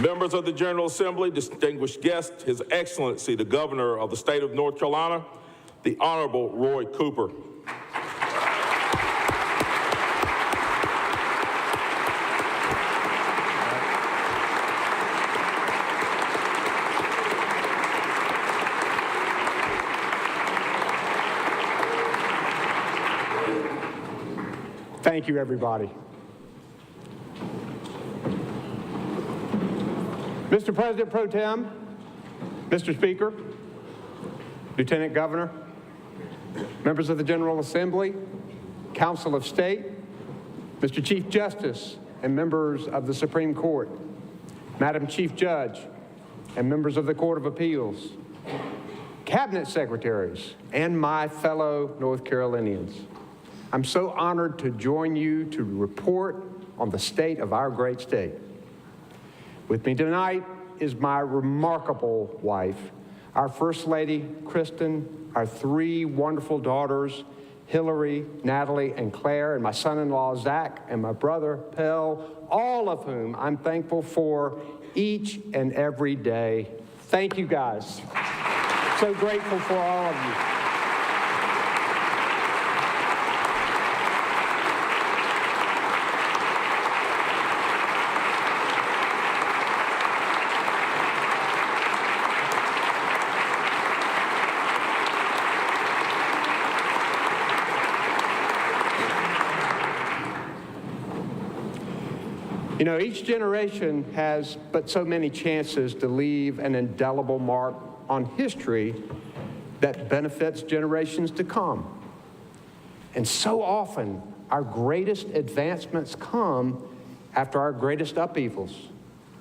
Members of the General Assembly, distinguished guests, His Excellency, the Governor of the State of North Carolina, the Honorable Roy Cooper. Thank you, everybody. Mr. President Pro Tem, Mr. Speaker, Lieutenant Governor, members of the General Assembly, Council of State, Mr. Chief Justice, and members of the Supreme Court, Madam Chief Judge, and members of the Court of Appeals, Cabinet Secretaries, and my fellow North Carolinians. I'm so honored to join you to report on the state of our great state. With me tonight is my remarkable wife, our First Lady, Kristen, our three wonderful daughters, Hillary, Natalie, and Claire, and my son-in-law, Zach, and my brother, Pell, all of whom I'm thankful for each and every day. Thank you, guys. So grateful for all of you. You know, each generation has but so many chances to leave an indelible mark on history that benefits generations to come. And so often, our greatest advancements come after our greatest upheavals: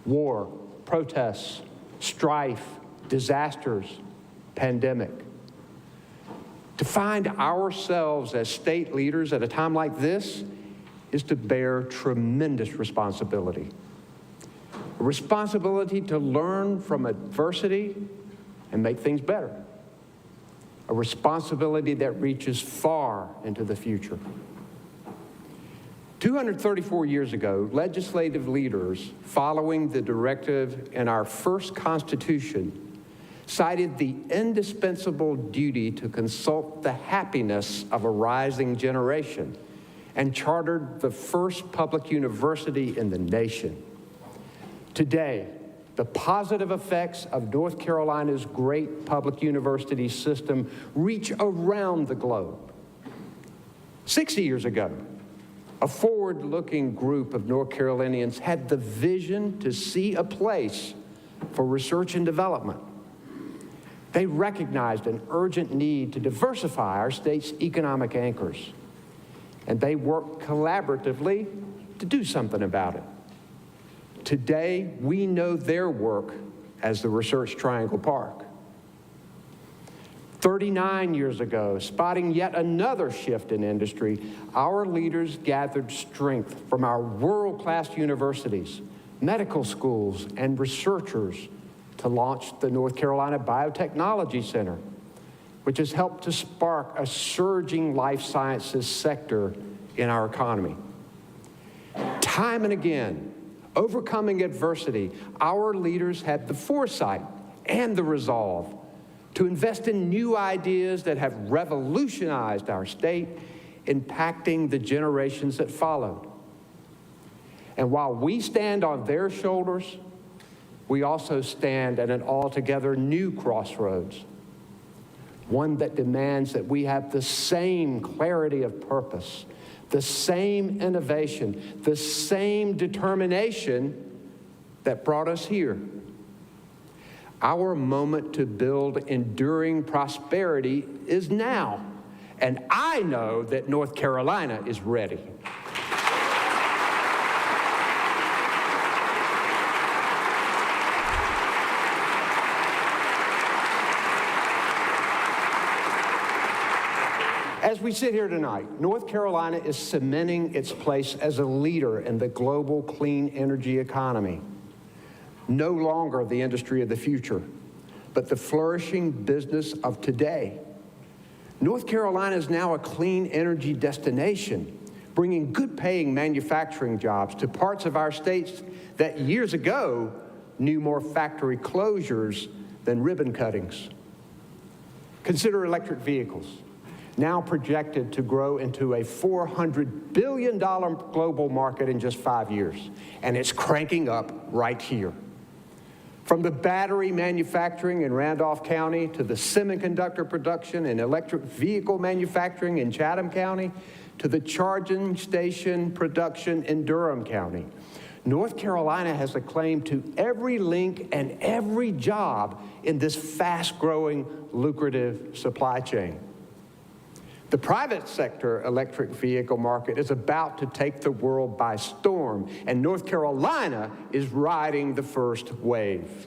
war, protests, strife, disasters, pandemic. To find ourselves as state leaders at a time like this is to bear tremendous responsibility. A responsibility to learn from adversity and make things better. A responsibility that reaches far into the future. 234 years ago, legislative leaders, following the directive in our first Constitution, cited the indispensable duty to consult the happiness of a rising generation, and chartered the first public university in the nation. Today, the positive effects of North Carolina's great public university system reach around the globe. 60 years ago, a forward-looking group of North Carolinians had the vision to see a place for research and development. They recognized an urgent need to diversify our state's economic anchors, and they worked collaboratively to do something about it. Today, we know their work as the Research Triangle Park. 39 years ago, spotting yet another shift in industry, our leaders gathered strength from our world-class universities, medical schools, and researchers to launch the North Carolina Biotechnology Center, which has helped to spark a surging life sciences sector in our economy. Time and again, overcoming adversity, our leaders had the foresight and the resolve to invest in new ideas that have revolutionized our state, impacting the generations that followed. And while we stand on their shoulders, we also stand at an altogether new crossroads, one that demands that we have the same clarity of purpose, the same innovation, the same determination that brought us here. Our moment to build enduring prosperity is now, and I know that North Carolina is ready. As we sit here tonight, North Carolina is cementing its place as a leader in the global clean energy economy. No longer the industry of the future, but the flourishing business of today. North Carolina is now a clean energy destination, bringing good-paying manufacturing jobs to parts of our states that years ago new more factory closures than ribbon cuttings. Consider electric vehicles, now projected to grow into a $400 billion global market in just 5 years, and it's cranking up right here. From the battery manufacturing in Randolph County to the semiconductor production and electric vehicle manufacturing in Chatham County to the charging station production in Durham County, North Carolina has a claim to every link and every job in this fast-growing, lucrative supply chain. The private sector electric vehicle market is about to take the world by storm, and North Carolina is riding the first wave.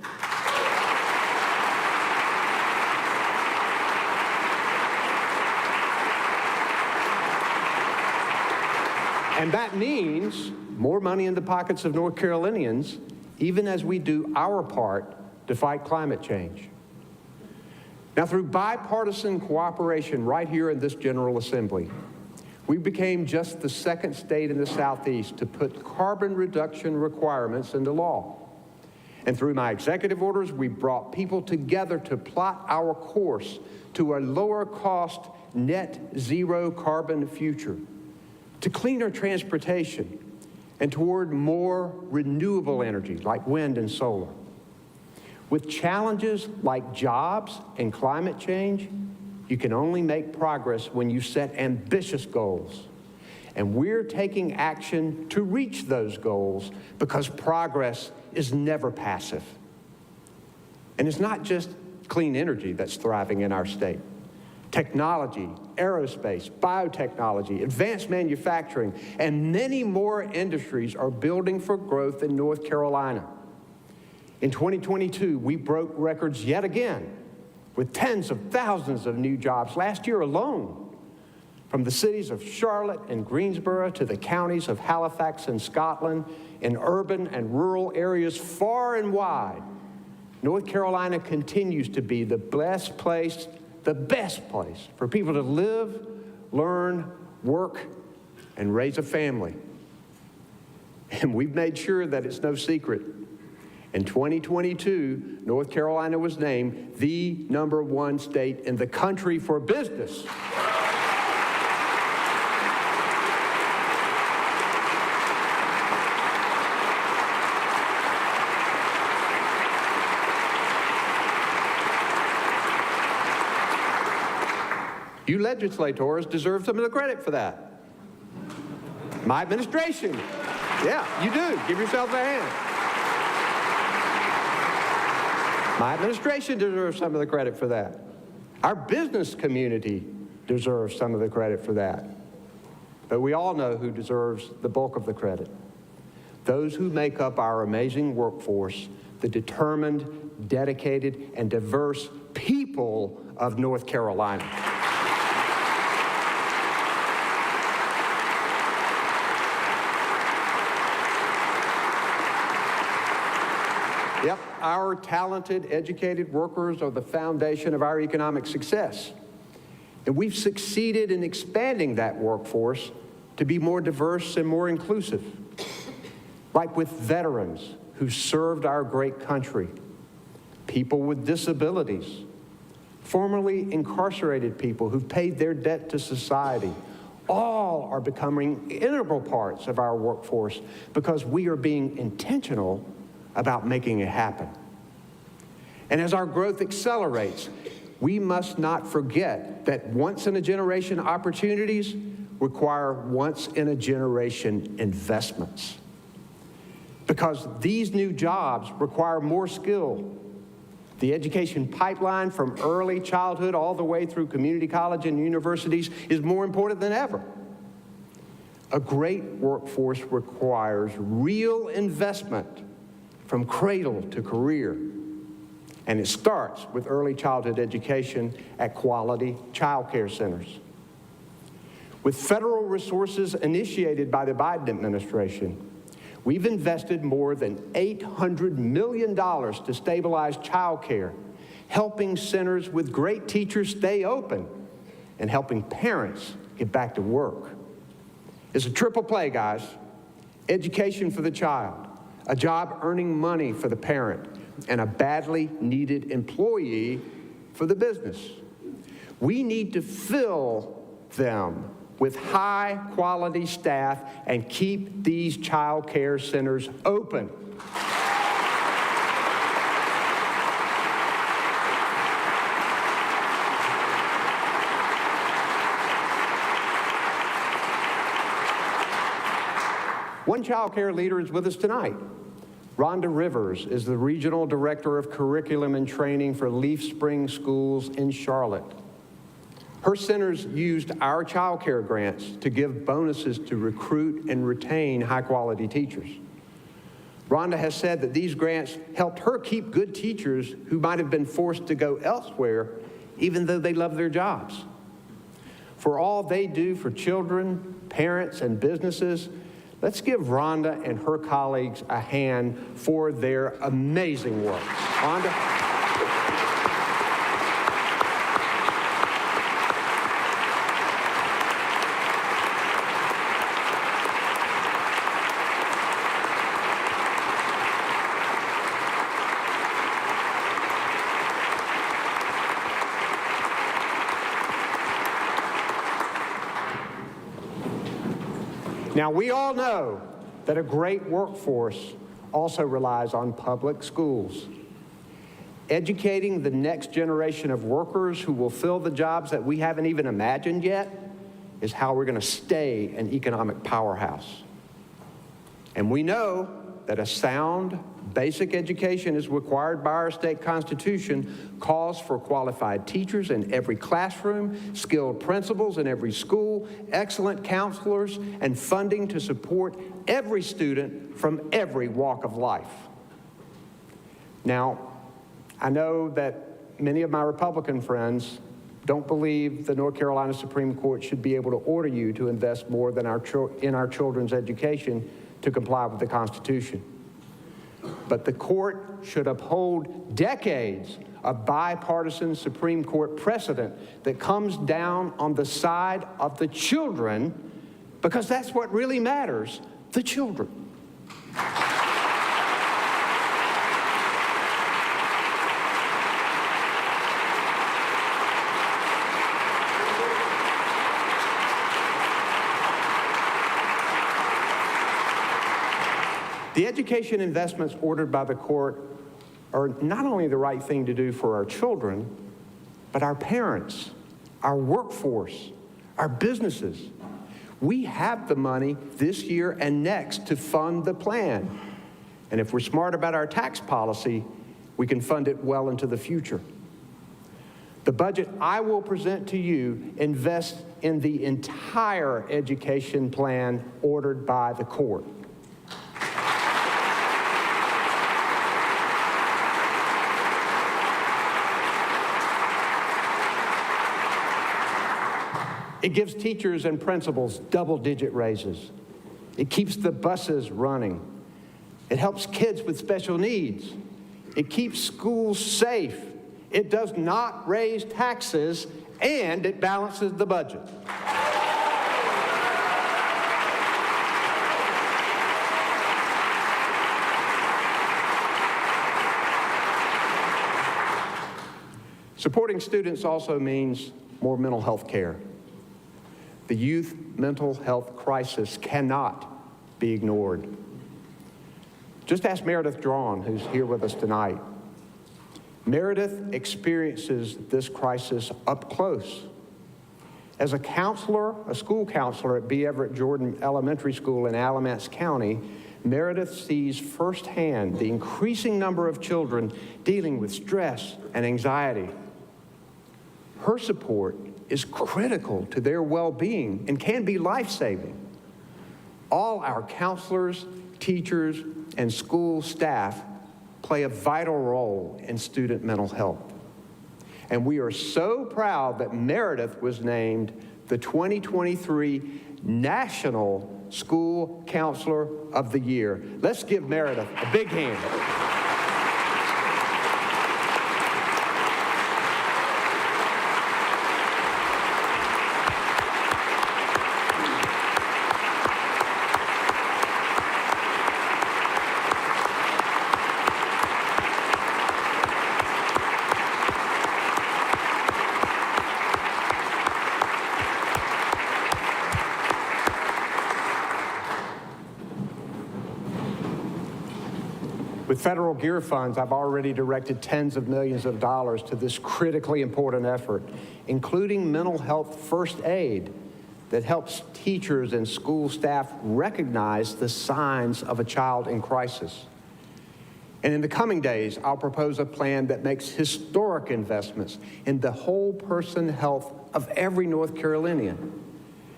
And that means more money in the pockets of North Carolinians, even as we do our part to fight climate change. Now, through bipartisan cooperation right here in this General Assembly, we became just the second state in the Southeast to put carbon reduction requirements into law. And through my executive orders, we brought people together to plot our course to a lower cost, net zero carbon future, to cleaner transportation, and toward more renewable energy like wind and solar. With challenges like jobs and climate change, you can only make progress when you set ambitious goals. And we're taking action to reach those goals because progress is never passive. And it's not just clean energy that's thriving in our state. Technology, aerospace, biotechnology, advanced manufacturing, and many more industries are building for growth in North Carolina. In 2022, we broke records yet again with tens of thousands of new jobs last year alone. From the cities of Charlotte and Greensboro to the counties of Halifax and Scotland, in urban and rural areas far and wide, North Carolina continues to be the best place for people to live, learn, work, and raise a family. And we've made sure that it's no secret. In 2022, North Carolina was named the #1 state in the country for business. You legislators deserve some of the credit for that. My administration, yeah, you do. Give yourselves a hand. My administration deserves some of the credit for that. Our business community deserves some of the credit for that. But we all know who deserves the bulk of the credit. Those who make up our amazing workforce, the determined, dedicated, and diverse people of North Carolina. Yep, our talented, educated workers are the foundation of our economic success. And we've succeeded in expanding that workforce to be more diverse and more inclusive, like with veterans who served our great country, people with disabilities, formerly incarcerated people who've paid their debt to society. All are becoming integral parts of our workforce because we are being intentional about making it happen. And as our growth accelerates, we must not forget that once-in-a-generation opportunities require once-in-a-generation investments. Because these new jobs require more skill. The education pipeline from early childhood all the way through community college and universities is more important than ever. A great workforce requires real investment from cradle to career. And it starts with early childhood education at quality child care centers. With federal resources initiated by the Biden administration, we've invested more than $800 million to stabilize child care, helping centers with great teachers stay open, and helping parents get back to work. It's a triple play, guys. Education for the child, a job earning money for the parent, and a badly needed employee for the business. We need to fill them with high-quality staff and keep these child care centers open. One child care leader is with us tonight. Rhonda Rivers is the Regional Director of Curriculum and Training for Leaf Spring Schools in Charlotte. Her centers used our child care grants to give bonuses to recruit and retain high-quality teachers. Rhonda has said that these grants helped her keep good teachers who might have been forced to go elsewhere, even though they love their jobs. For all they do for children, parents, and businesses, let's give Rhonda and her colleagues a hand for their amazing work. Rhonda? Now, we all know that a great workforce also relies on public schools. Educating the next generation of workers who will fill the jobs that we haven't even imagined yet is how we're going to stay an economic powerhouse. And we know that a sound basic education is required by our state constitution, calls for qualified teachers in every classroom, skilled principals in every school, excellent counselors, and funding to support every student from every walk of life. Now, I know that many of my Republican friends don't believe the North Carolina Supreme Court should be able to order you to invest more than in our children's education to comply with the Constitution. But the court should uphold decades of bipartisan Supreme Court precedent that comes down on the side of the children, because that's what really matters, the children. The education investments ordered by the court are not only the right thing to do for our children, but our parents, our workforce, our businesses. We have the money this year and next to fund the plan. And if we're smart about our tax policy, we can fund it well into the future. The budget I will present to you invests in the entire education plan ordered by the court. It gives teachers and principals double-digit raises. It keeps the buses running. It helps kids with special needs. It keeps schools safe. It does not raise taxes, and it balances the budget. Supporting students also means more mental health care. The youth mental health crisis cannot be ignored. Just ask Meredith Drawn, who's here with us tonight. Meredith experiences this crisis up close. As a counselor, a school counselor at B. Everett Jordan Elementary School in Alamance County, Meredith sees firsthand the increasing number of children dealing with stress and anxiety. Her support is critical to their well-being and can be life-saving. All our counselors, teachers, and school staff play a vital role in student mental health. And we are so proud that Meredith was named the 2023 National School Counselor of the Year. Let's give Meredith a big hand. With federal GEAR funds, I've already directed tens of millions of dollars to this critically important effort, including mental health first aid that helps teachers and school staff recognize the signs of a child in crisis. And in the coming days, I'll propose a plan that makes historic investments in the whole person health of every North Carolinian.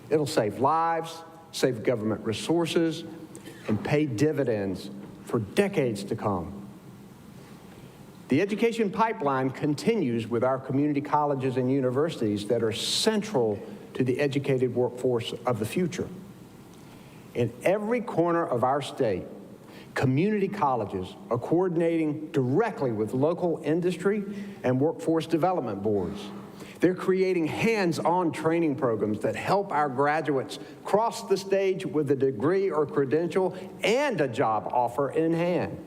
It'll save lives, save government resources, and pay dividends for decades to come. The education pipeline continues with our community colleges and universities that are central to the educated workforce of the future. In every corner of our state, community colleges are coordinating directly with local industry and workforce development boards. They're creating hands-on training programs that help our graduates cross the stage with a degree or credential and a job offer in hand.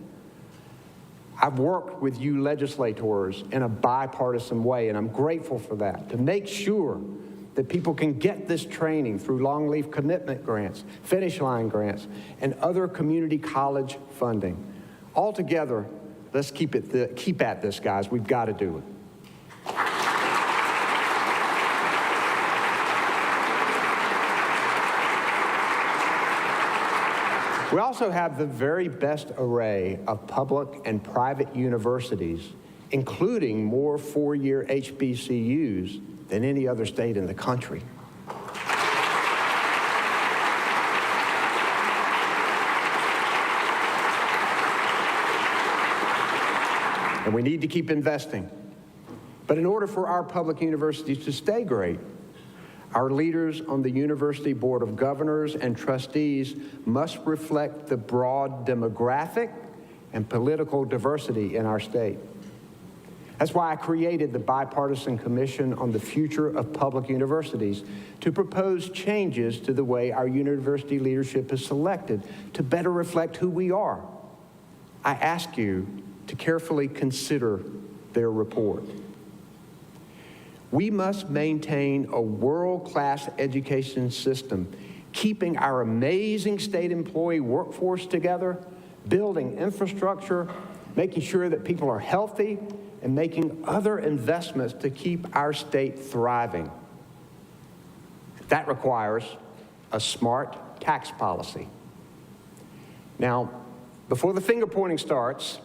I've worked with you legislators in a bipartisan way, and I'm grateful for that, to make sure that people can get this training through long leave commitment grants, finish line grants, and other community college funding. Altogether, let's keep at this, guys. We've got to do it. We also have the very best array of public and private universities, including more four-year HBCUs than any other state in the country. And we need to keep investing. But in order for our public universities to stay great, our leaders on the University Board of Governors and Trustees must reflect the broad demographic and political diversity in our state. That's why I created the Bipartisan Commission on the Future of Public Universities to propose changes to the way our university leadership is selected to better reflect who we are. I ask you to carefully consider their report. We must maintain a world-class education system, keeping our amazing state employee workforce together, building infrastructure, making sure that people are healthy, and making other investments to keep our state thriving. That requires a smart tax policy. Now, before the finger pointing starts,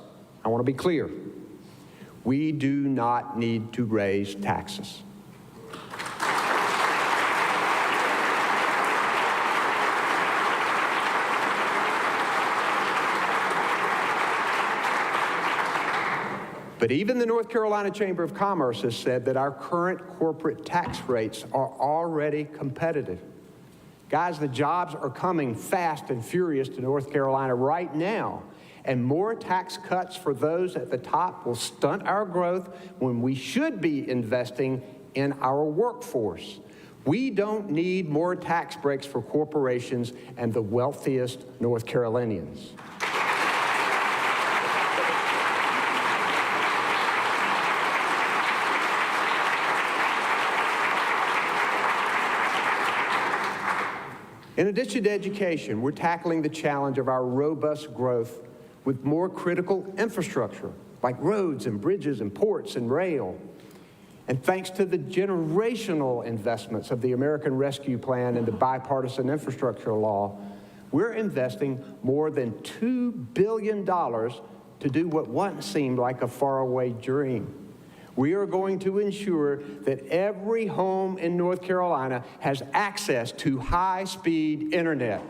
I want to be clear. We do not need to raise taxes. But even the North Carolina Chamber of Commerce has said that our current corporate tax rates are already competitive. Guys, the jobs are coming fast and furious to North Carolina right now, and more tax cuts for those at the top will stunt our growth when we should be investing in our workforce. We don't need more tax breaks for corporations and the wealthiest North Carolinians. In addition to education, we're tackling the challenge of our robust growth with more critical infrastructure, like roads and bridges and ports and rail. And thanks to the generational investments of the American Rescue Plan and the bipartisan infrastructure law, we're investing more than $2 billion to do what once seemed like a faraway dream. We are going to ensure that every home in North Carolina has access to high-speed internet.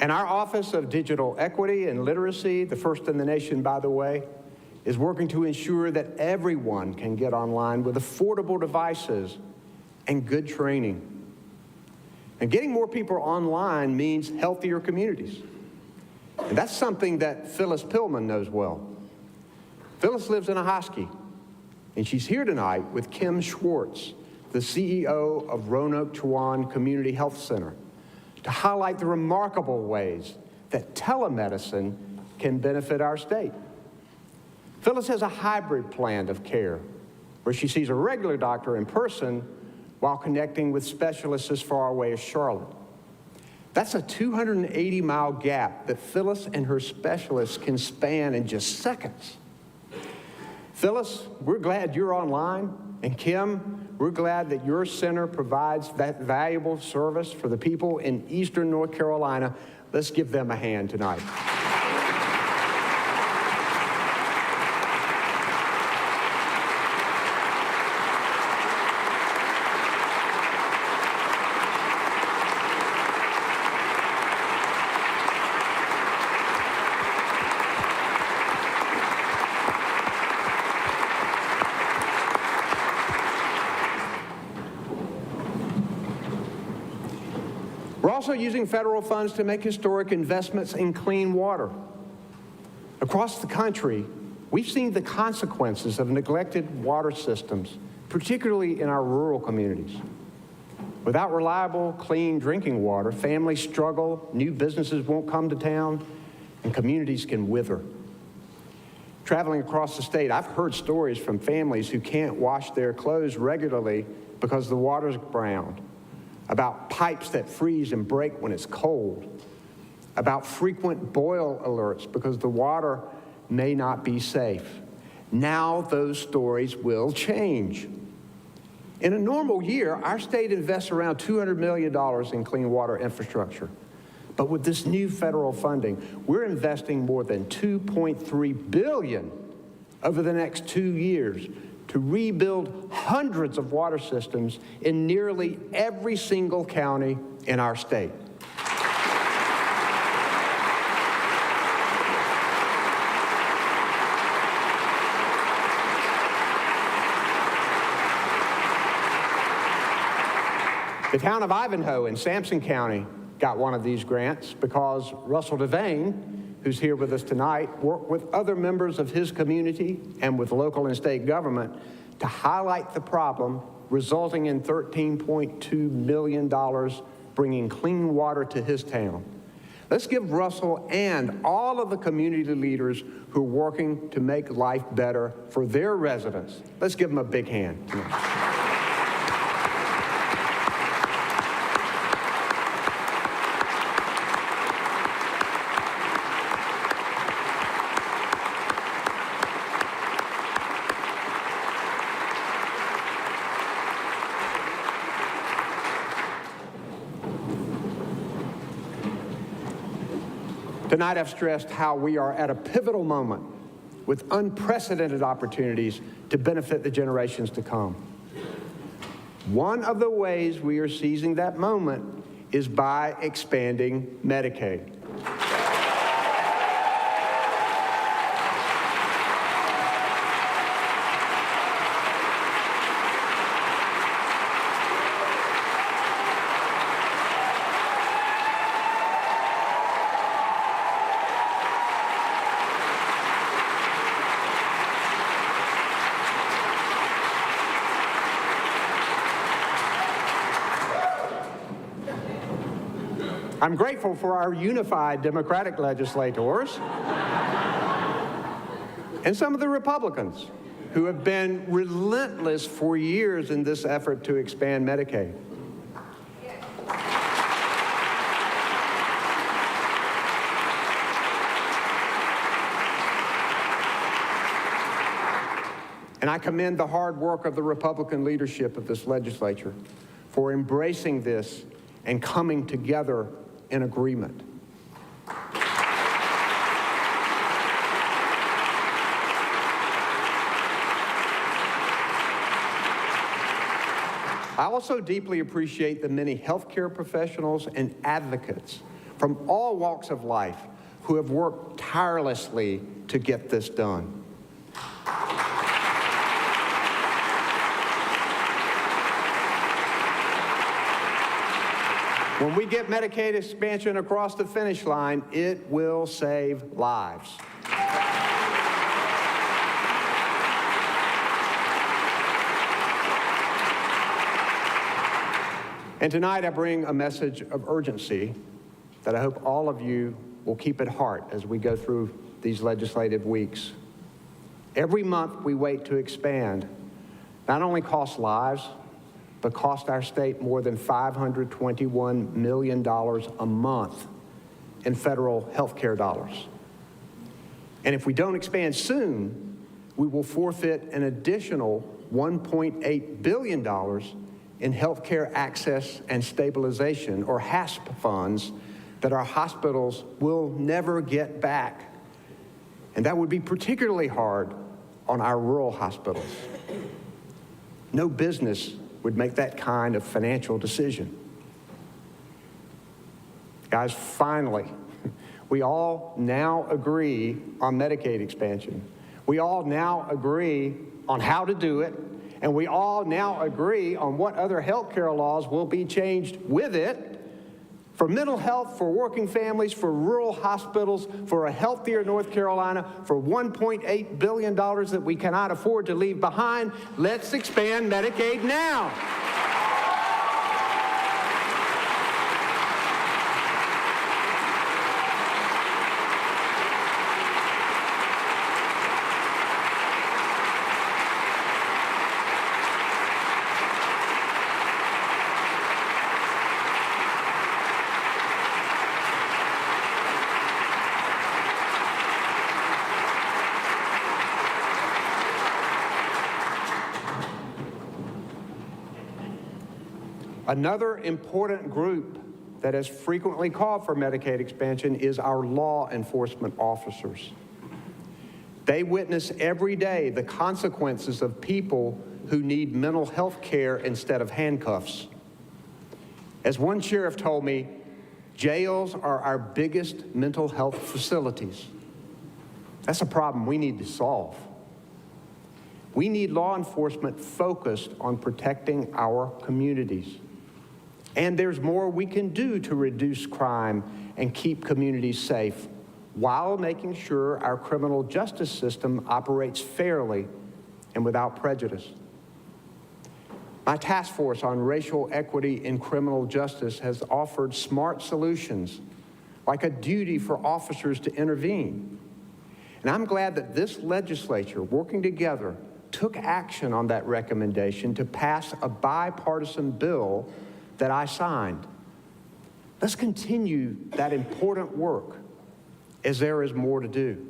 And our Office of Digital Equity and Literacy, the first in the nation, by the way, is working to ensure that everyone can get online with affordable devices and good training. And getting more people online means healthier communities. And that's something that Phyllis Pillman knows well. Phyllis lives in Ahoskie, and she's here tonight with Kim Schwartz, the CEO of Roanoke Chowan Community Health Center, to highlight the remarkable ways that telemedicine can benefit our state. Phyllis has a hybrid plan of care where she sees a regular doctor in person while connecting with specialists as far away as Charlotte. That's a 280-mile gap that Phyllis and her specialists can span in just seconds. Phyllis, we're glad you're online, and Kim, we're glad that your center provides that valuable service for the people in Eastern North Carolina. Let's give them a hand tonight. We're also using federal funds to make historic investments in clean water. Across the country, we've seen the consequences of neglected water systems, particularly in our rural communities. Without reliable, clean drinking water, families struggle, new businesses won't come to town, and communities can wither. Traveling across the state, I've heard stories from families who can't wash their clothes regularly because the water's brown, about pipes that freeze and break when it's cold, about frequent boil alerts because the water may not be safe. Now those stories will change. In a normal year, our state invests around $200 million in clean water infrastructure. But with this new federal funding, we're investing more than $2.3 billion over the next 2 years to rebuild hundreds of water systems in nearly every single county in our state. The town of Ivanhoe in Sampson County got one of these grants because Russell Devane, who's here with us tonight, worked with other members of his community and with local and state government to highlight the problem, resulting in $13.2 million bringing clean water to his town. Let's give Russell and all of the community leaders who are working to make life better for their residents. Let's give them a big hand tonight. Tonight I've stressed how we are at a pivotal moment with unprecedented opportunities to benefit the generations to come. One of the ways we are seizing that moment is by expanding Medicaid. I'm grateful for our unified Democratic legislators and some of the Republicans who have been relentless for years in this effort to expand Medicaid. And I commend the hard work of the Republican leadership of this legislature for embracing this and coming together in agreement. I also deeply appreciate the many healthcare professionals and advocates from all walks of life who have worked tirelessly to get this done. When we get Medicaid expansion across the finish line, it will save lives. And tonight I bring a message of urgency that I hope all of you will keep at heart as we go through these legislative weeks. Every month we wait to expand not only costs lives, but cost our state more than $521 million a month in federal health care dollars. And if we don't expand soon, we will forfeit an additional $1.8 billion in health care access and stabilization, or HASP funds, that our hospitals will never get back. And that would be particularly hard on our rural hospitals. No business would make that kind of financial decision. Guys, finally, we all now agree on Medicaid expansion. We all now agree on how to do it, and we all now agree on what other health care laws will be changed with it, for mental health, for working families, for rural hospitals, for a healthier North Carolina, for $1.8 billion that we cannot afford to leave behind. Let's expand Medicaid now. Another important group that has frequently called for Medicaid expansion is our law enforcement officers. They witness every day the consequences of people who need mental health care instead of handcuffs. As one sheriff told me, jails are our biggest mental health facilities. That's a problem we need to solve. We need law enforcement focused on protecting our communities. And there's more we can do to reduce crime and keep communities safe while making sure our criminal justice system operates fairly and without prejudice. My task force on racial equity in criminal justice has offered smart solutions, like a duty for officers to intervene. And I'm glad that this legislature, working together, took action on that recommendation to pass a bipartisan bill that I signed. Let's continue that important work, as there is more to do.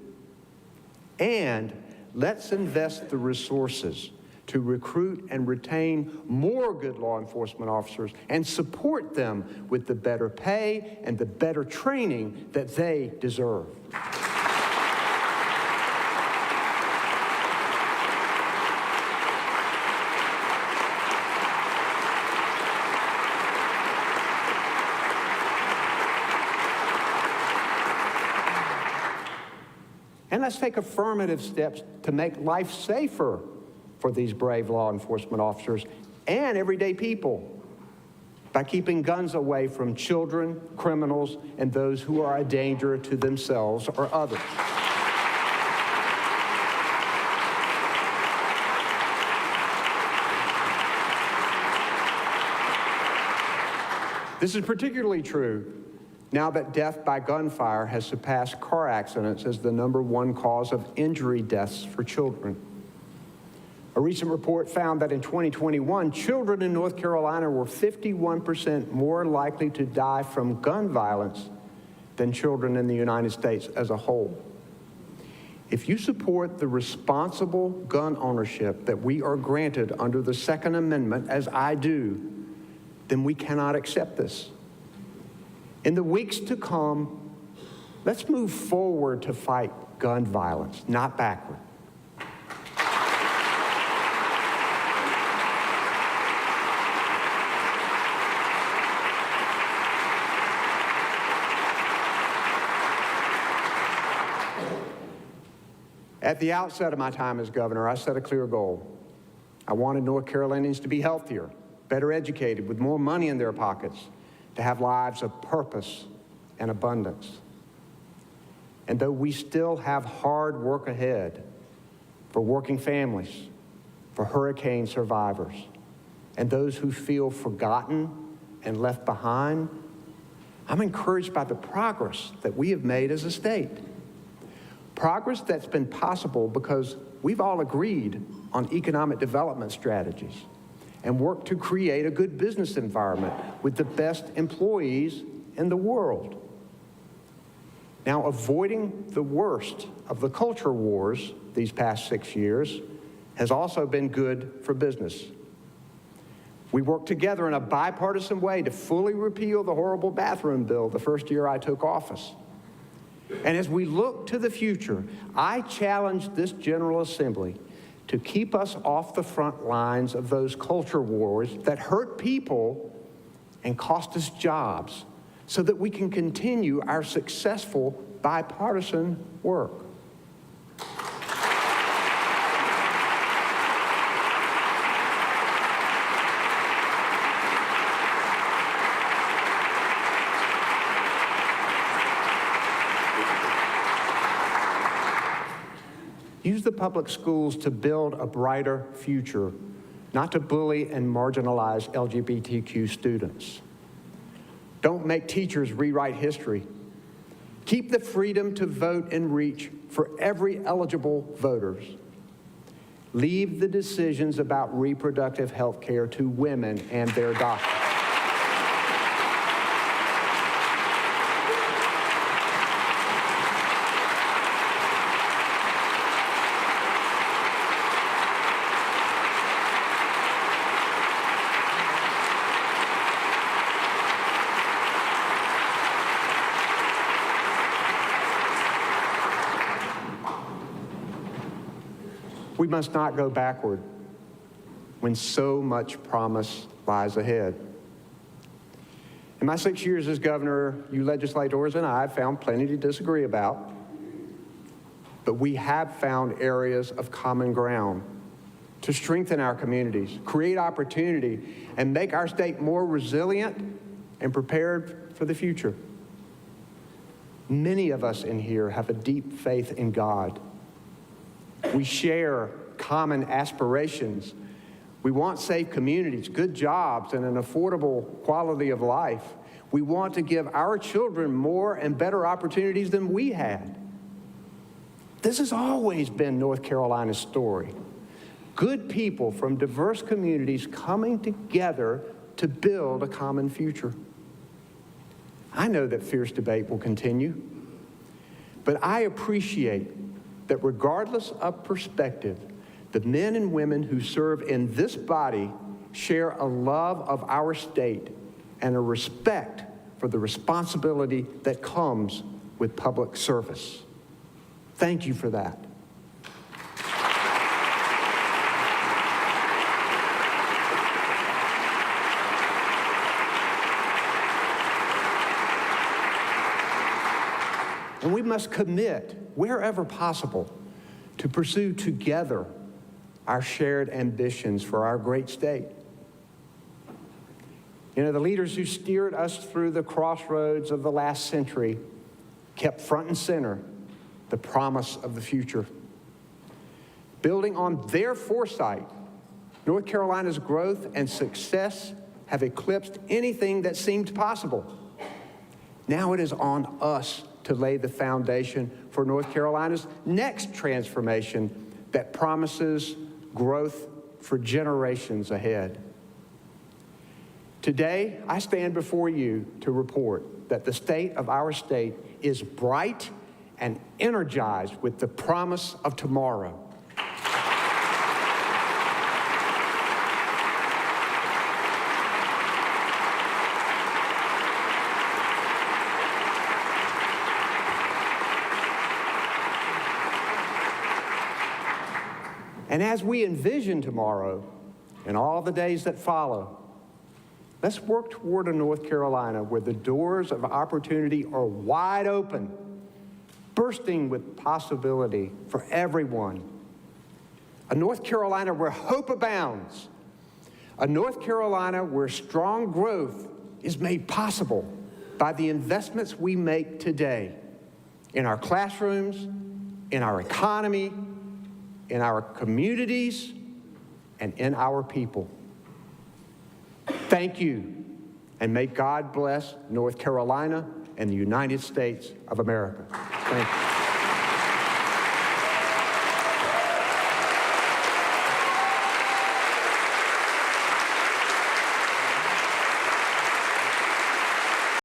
And let's invest the resources to recruit and retain more good law enforcement officers and support them with the better pay and the better training that they deserve. And let's take affirmative steps to make life safer for these brave law enforcement officers and everyday people by keeping guns away from children, criminals, and those who are a danger to themselves or others. This is particularly true now that death by gunfire has surpassed car accidents as the #1 cause of injury deaths for children. A recent report found that in 2021, children in North Carolina were 51% more likely to die from gun violence than children in the United States as a whole. If you support the responsible gun ownership that we are granted under the Second Amendment, as I do, then we cannot accept this. In the weeks to come, let's move forward to fight gun violence, not backward. At the outset of my time as governor, I set a clear goal. I wanted North Carolinians to be healthier, better educated, with more money in their pockets, to have lives of purpose and abundance. And though we still have hard work ahead for working families, for hurricane survivors, and those who feel forgotten and left behind, I'm encouraged by the progress that we have made as a state. Progress that's been possible because we've all agreed on economic development strategies and worked to create a good business environment with the best employees in the world. Now, avoiding the worst of the culture wars these past 6 years has also been good for business. We worked together in a bipartisan way to fully repeal the horrible bathroom bill the first year I took office. And as we look to the future, I challenge this General Assembly to keep us off the front lines of those culture wars that hurt people and cost us jobs, so that we can continue our successful bipartisan work. Use the public schools to build a brighter future, not to bully and marginalize LGBTQ students. Don't make teachers rewrite history. Keep the freedom to vote in reach for every eligible voters. Leave the decisions about reproductive health care to women and their doctors. We must not go backward when so much promise lies ahead. In my 6 years as governor, you legislators and I have found plenty to disagree about, but we have found areas of common ground to strengthen our communities, create opportunity, and make our state more resilient and prepared for the future. Many of us in here have a deep faith in God. We share common aspirations. We want safe communities, good jobs, and an affordable quality of life. We want to give our children more and better opportunities than we had. This has always been North Carolina's story. Good people from diverse communities coming together to build a common future. I know that fierce debate will continue, but I appreciate that regardless of perspective, the men and women who serve in this body share a love of our state and a respect for the responsibility that comes with public service. Thank you for that. And we must commit, wherever possible, to pursue together our shared ambitions for our great state. You know, the leaders who steered us through the crossroads of the last century kept front and center the promise of the future. Building on their foresight, North Carolina's growth and success have eclipsed anything that seemed possible. Now it is on us to lay the foundation for North Carolina's next transformation that promises growth for generations ahead. Today, I stand before you to report that the state of our state is bright and energized with the promise of tomorrow. And as we envision tomorrow and all the days that follow, let's work toward a North Carolina where the doors of opportunity are wide open, bursting with possibility for everyone. A North Carolina where hope abounds. A North Carolina where strong growth is made possible by the investments we make today in our classrooms, in our economy, in our communities, and in our people. Thank you, and may God bless North Carolina and the United States of America. Thank you.